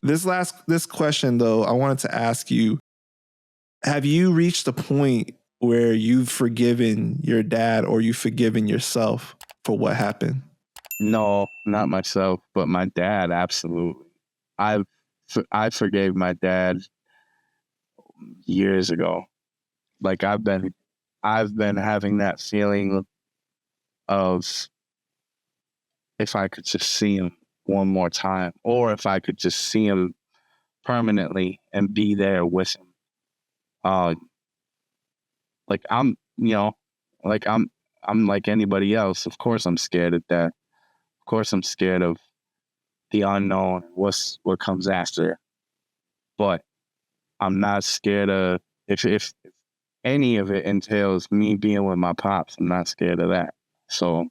This question though, I wanted to ask you: have you reached a point where you've forgiven your dad or you've forgiven yourself for what happened? No, not myself, but my dad. Absolutely. I forgave my dad years ago. Like I've been having that feeling of if I could just see him one more time, or if I could just see him permanently and be there with him. Like I'm like anybody else. Of course I'm scared of that. Of course I'm scared of the unknown, what comes after. But I'm not scared of if any of it entails me being with my pops, I'm not scared of that. So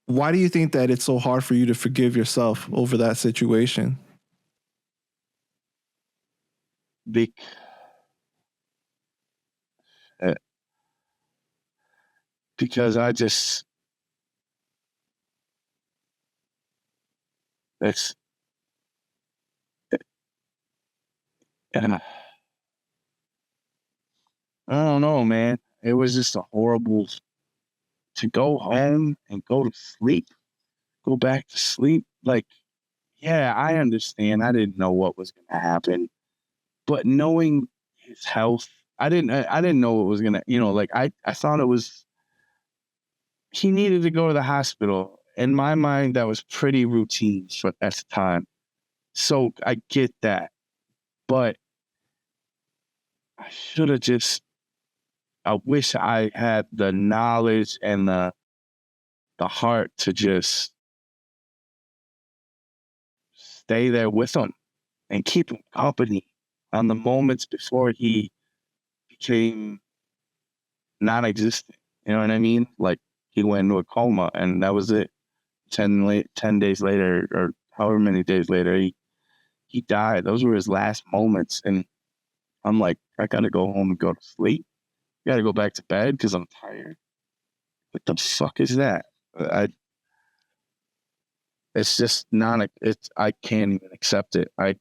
why do you think that it's so hard for you to forgive yourself over that situation? Because I just it's I don't know, man. It was just a horrible to go home and go to sleep, go back to sleep. Like, yeah, I understand. I didn't know what was going to happen, but knowing his health, I didn't know what was going to, like I thought it was, he needed to go to the hospital. In my mind, that was pretty routine at the time. So I get that, but I should have just, I wish I had the knowledge and the heart to just stay there with him and keep him company on the moments before he became non-existent. You know what I mean? Like he went into a coma and that was it. 10 days later, or however many days later, he died. Those were his last moments. And I'm like, I got to go home and go to sleep. I got to go back to bed because I'm tired. What the fuck is that? It's just not, I can't even accept it. I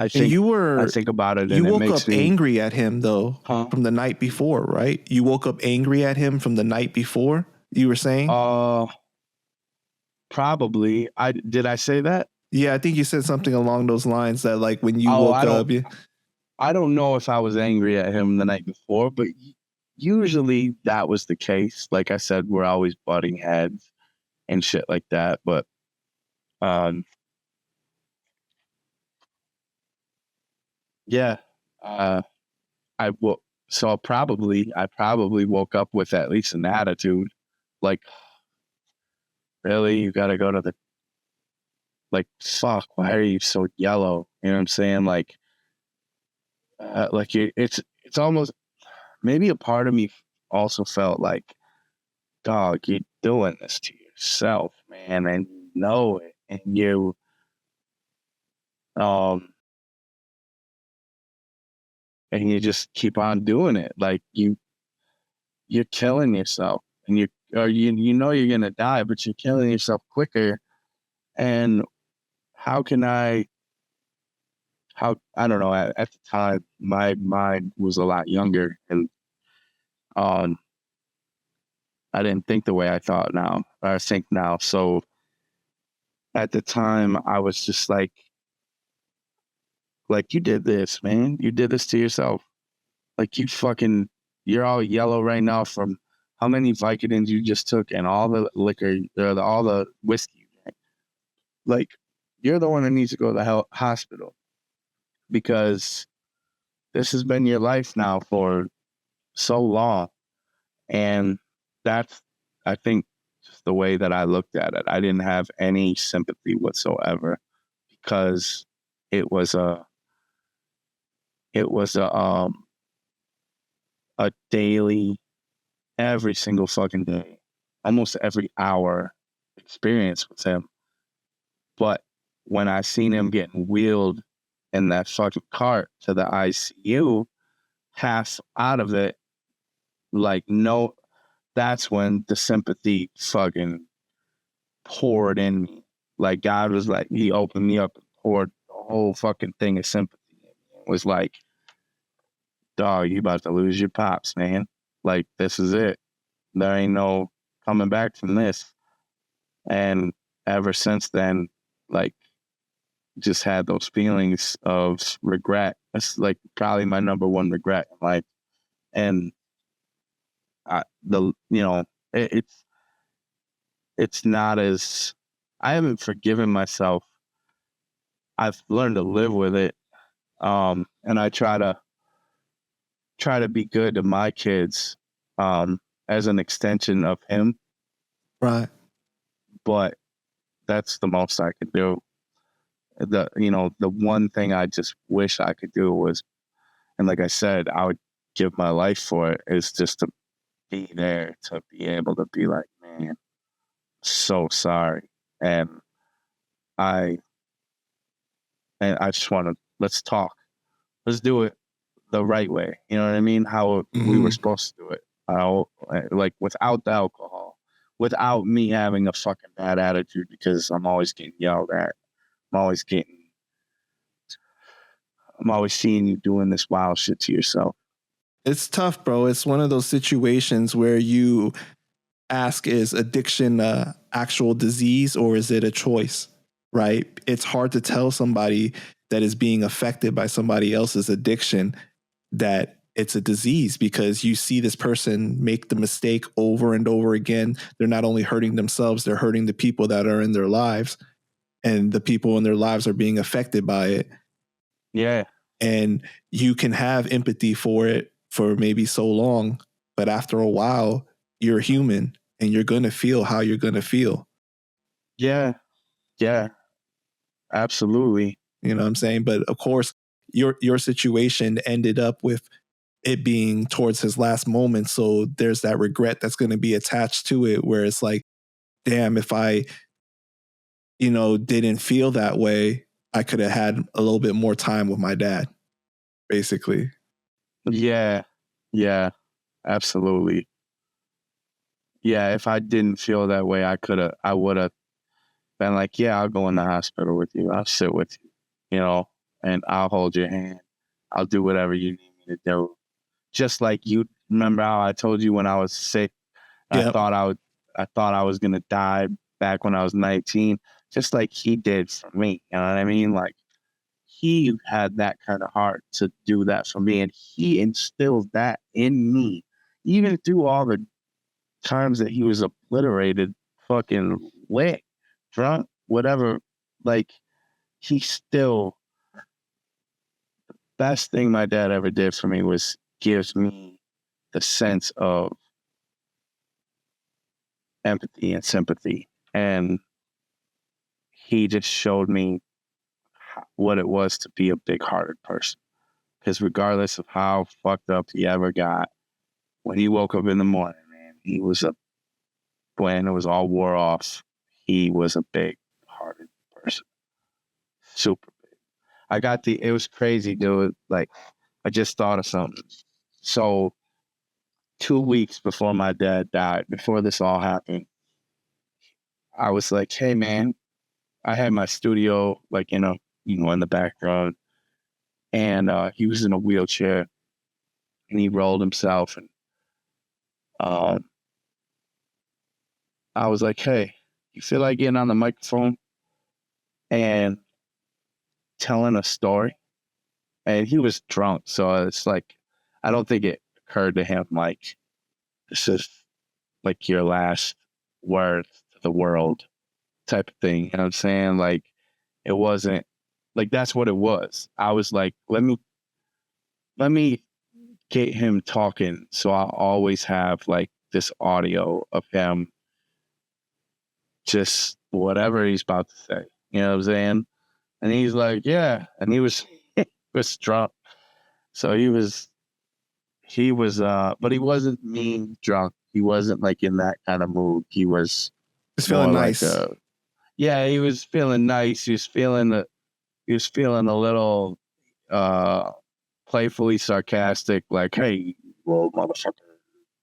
think about it and you it woke makes up me angry at him though from the night before, right? You woke up angry at him from the night before, you were saying? Probably. Did I say that? Yeah, I think you said something along those lines that like when you woke up. I don't know if I was angry at him the night before, but usually that was the case. Like I said, we're always butting heads and shit like that. But yeah, so I probably woke up with at least an attitude, like, really, you got to go to the, like, fuck, why are you so yellow? You know what I'm saying? Like it's almost, maybe a part of me also felt like, dog, you're doing this to yourself, man, and you know it, and you and you just keep on doing it. Like you're killing yourself, and you know you're gonna die, but you're killing yourself quicker. And I don't know, at the time my mind was a lot younger, and I didn't think the way I think now. So at the time I was just like, you did this, man. You did this to yourself. Like you're all yellow right now from how many Vicodins you just took and all the liquor, all the whiskey you drank. Like, you're the one that needs to go to the hospital because this has been your life now for so long. And that's, I think, just the way that I looked at it. I didn't have any sympathy whatsoever because it was a daily, every single fucking day, almost every hour experience with him. But when I seen him getting wheeled in that fucking cart to the ICU, half out of it, like, no, that's when the sympathy fucking poured in me. Like God was like, he opened me up and poured the whole fucking thing of sympathy in me. It was like, dog, you about to lose your pops, man. Like, this is it. There ain't no coming back from this. And ever since then, like, just had those feelings of regret. That's like probably my number one regret in life. And it's not as, I haven't forgiven myself. I've learned to live with it. And I try to be good to my kids, as an extension of him. Right. But that's the most I could do. The one thing I just wish I could do was, and like I said, I would give my life for it, is just to be there, to be able to be like, man, so sorry. And I just want to, let's talk. Let's do it the right way. You know what I mean? How we were supposed to do it. Like without the alcohol, without me having a fucking bad attitude because I'm always getting yelled at. I'm always seeing you doing this wild shit to yourself. It's tough, bro. It's one of those situations where you ask, is addiction a actual disease or is it a choice? Right? It's hard to tell somebody that is being affected by somebody else's addiction that it's a disease, because you see this person make the mistake over and over again. They're not only hurting themselves, they're hurting the people that are in their lives, and the people in their lives are being affected by it. Yeah. And you can have empathy for it for maybe so long, but after a while, you're human and you're going to feel how you're going to feel. Yeah. Yeah. Absolutely. You know what I'm saying? But of course, your situation ended up with it being towards his last moment. So there's that regret that's going to be attached to it, where it's like, damn, if I, didn't feel that way, I could have had a little bit more time with my dad, basically. Yeah. Yeah. Absolutely. Yeah. If I didn't feel that way, I would have been like, yeah, I'll go in the hospital with you. I'll sit with you, and I'll hold your hand. I'll do whatever you need me to do. Just like you remember how I told you when I was sick, Yep. I thought I was gonna die back when I was 19, just like he did for me. You know what I mean? Like, he had that kind of heart to do that for me, and he instilled that in me, even through all the times that he was obliterated, fucking lit, drunk, whatever. Like, he still, best thing my dad ever did for me was gives me the sense of empathy and sympathy. And he just showed me what it was to be a big-hearted person. Because regardless of how fucked up he ever got, when he woke up in the morning, man, when it was all wore off, he was a big-hearted person. Super big. It was crazy, dude. Like, I just thought of something. So 2 weeks before my dad died, before this all happened, I was like, hey, man, I had my studio, like, in the background, and he was in a wheelchair, and he rolled himself, and I was like, hey, you feel like getting on the microphone and telling a story? And he was drunk, so it's like, I don't think it occurred to him, like, this is like your last word to the world type of thing. You know what I'm saying? Like, it wasn't, like, that's what it was. I was like, let me get him talking, so I'll always have like this audio of him just whatever he's about to say. You know what I'm saying? And he's like, yeah. And he was drunk. So but he wasn't mean drunk. He wasn't like in that kind of mood. He was Just more feeling like nice. he was feeling nice. He was feeling a little playfully sarcastic, like, hey, well, motherfucker.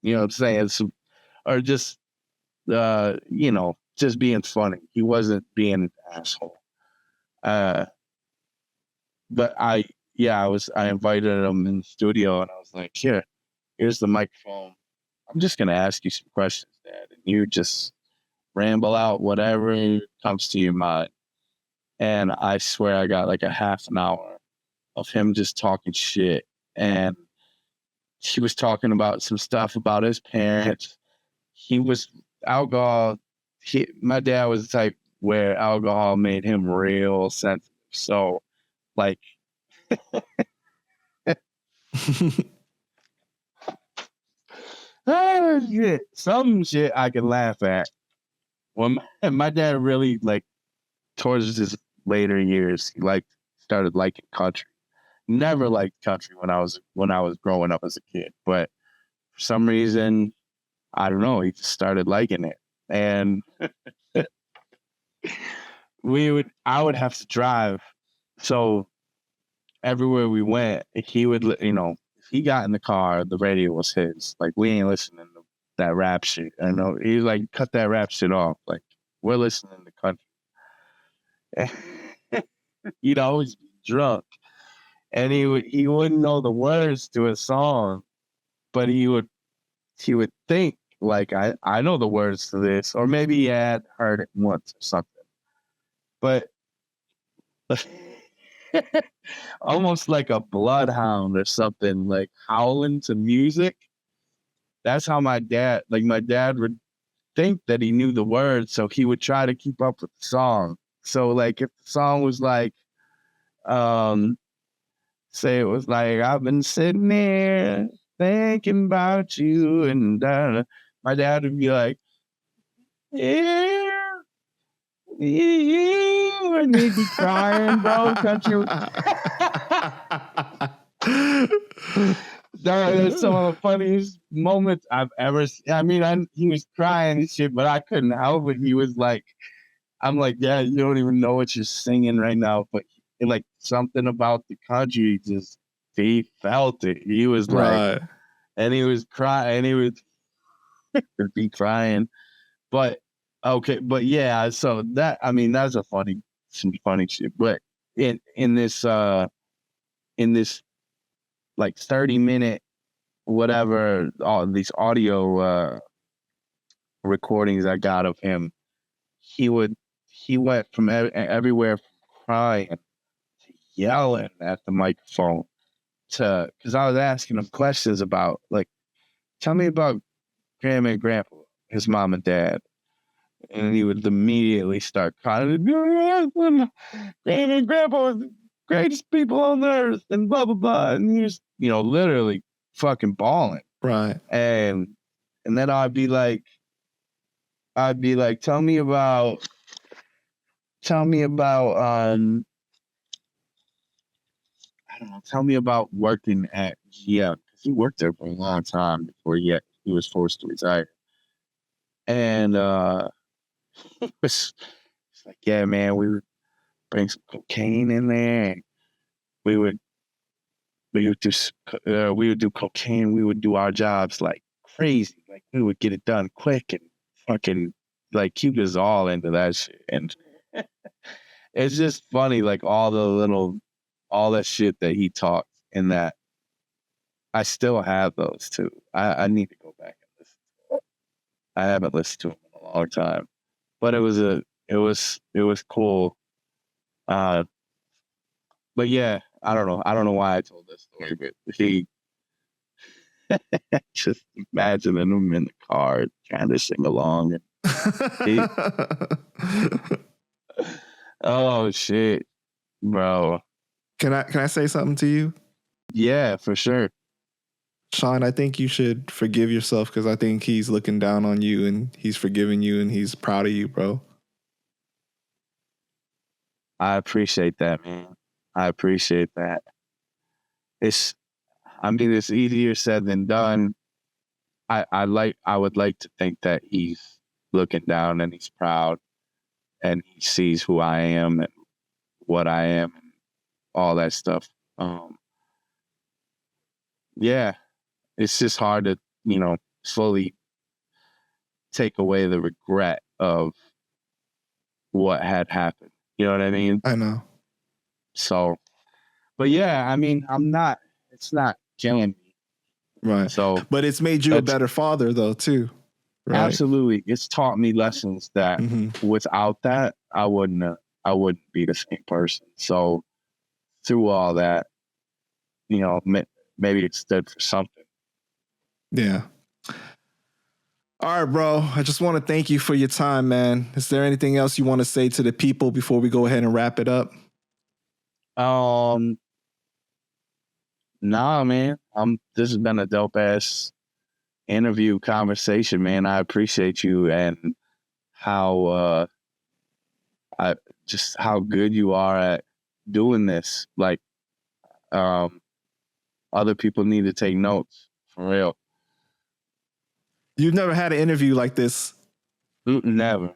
You know what I'm saying? Or just just being funny. He wasn't being an asshole. Uh, but I invited him in the studio and I was like, here's the microphone. I'm just gonna ask you some questions, Dad, and you just ramble out whatever comes to your mind. And I swear I got like a half an hour of him just talking shit. And he was talking about some stuff about his parents. He was alcohol. My dad was the type where alcohol made him real sensitive. So, like, some shit I can laugh at. When my dad really, like, towards his later years, he started liking country. Never liked country when I was growing up as a kid, but for some reason, I don't know, he just started liking it. And I would have to drive. So everywhere we went, he would, if he got in the car, the radio was his. Like, we ain't listening to that rap shit. I know he's like, cut that rap shit off. Like, we're listening to country. He'd always be drunk, and he wouldn't know the words to a song, but he would think like, I know the words to this, or maybe he had heard it once or something. But almost like a bloodhound or something, like howling to music. That's how my dad would think that he knew the words, so he would try to keep up with the song. So like if the song was like, say it was like, I've been sitting there thinking about you, and my dad would be like, yeah, and he'd be crying, bro. Country. That's some of the funniest moments I've ever seen. I mean, he was crying and shit, but I couldn't help it. He was like, I'm like, yeah, you don't even know what you're singing right now, but like something about the country, just he felt it. He was like, and he was crying, and he would be crying. But okay, but yeah, so that, I mean, that's some funny shit. But in this like 30-minute whatever, all these audio recordings I got of him, he went from everywhere from crying to yelling at the microphone because I was asking him questions about, like, tell me about grandma and grandpa, his mom and dad. And he would immediately start crying. Grandma and grandpa are the greatest people on earth, and blah, blah, blah. And he was, literally fucking bawling. Right. And then I'd be like, tell me about, I don't know, tell me about working at GM. Because he worked there for a long time before he was forced to retire. And it's like, yeah, man, we would bring some cocaine in there. We would do cocaine. We would do our jobs like crazy. Like, we would get it done quick and fucking, like, keep us all into that shit. And it's just funny, like all that shit that he talked, and that I still have those too. I need to go back and listen to them. I haven't listened to them in a long time, but it was cool. But yeah, I don't know why I told this story, but he just imagining him in the car trying to sing along. And oh shit, bro. Can I say something to you? Yeah, for sure. Sean, I think you should forgive yourself, because I think he's looking down on you and he's forgiving you and he's proud of you, bro. I appreciate that, man. I appreciate that. It's easier said than done. I would like to think that he's looking down and he's proud and he sees who I am and what I am and all that stuff. Yeah, it's just hard to, fully take away the regret of what had happened. You know what I mean? I know. So, but yeah, I mean, it's not killing me. Right. So, but it's made you a better father though too. Right. Absolutely. It's taught me lessons that without that, I wouldn't be the same person. So through all that, you know, maybe it stood for something. Yeah. All right, bro. I just want to thank you for your time, man. Is there anything else you want to say to the people before we go ahead and wrap it up? Nah, man. This has been a dope ass interview conversation, man. I appreciate you and how how good you are at doing this. Like, other people need to take notes for real. You've never had an interview like this? Never.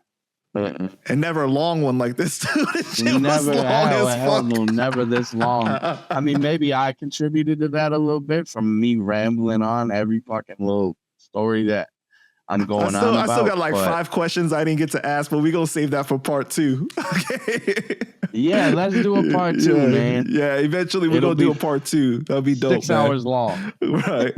And never a long one like this too. Never this long. I mean, maybe I contributed to that a little bit from me rambling on every fucking little story that I'm going on about. I still got like 5 questions I didn't get to ask, but we're going to save that for part 2. Okay. Yeah, let's do a part 2, man. Yeah, eventually we're going to do a part 2. That'll be dope, 6 hours long. Right.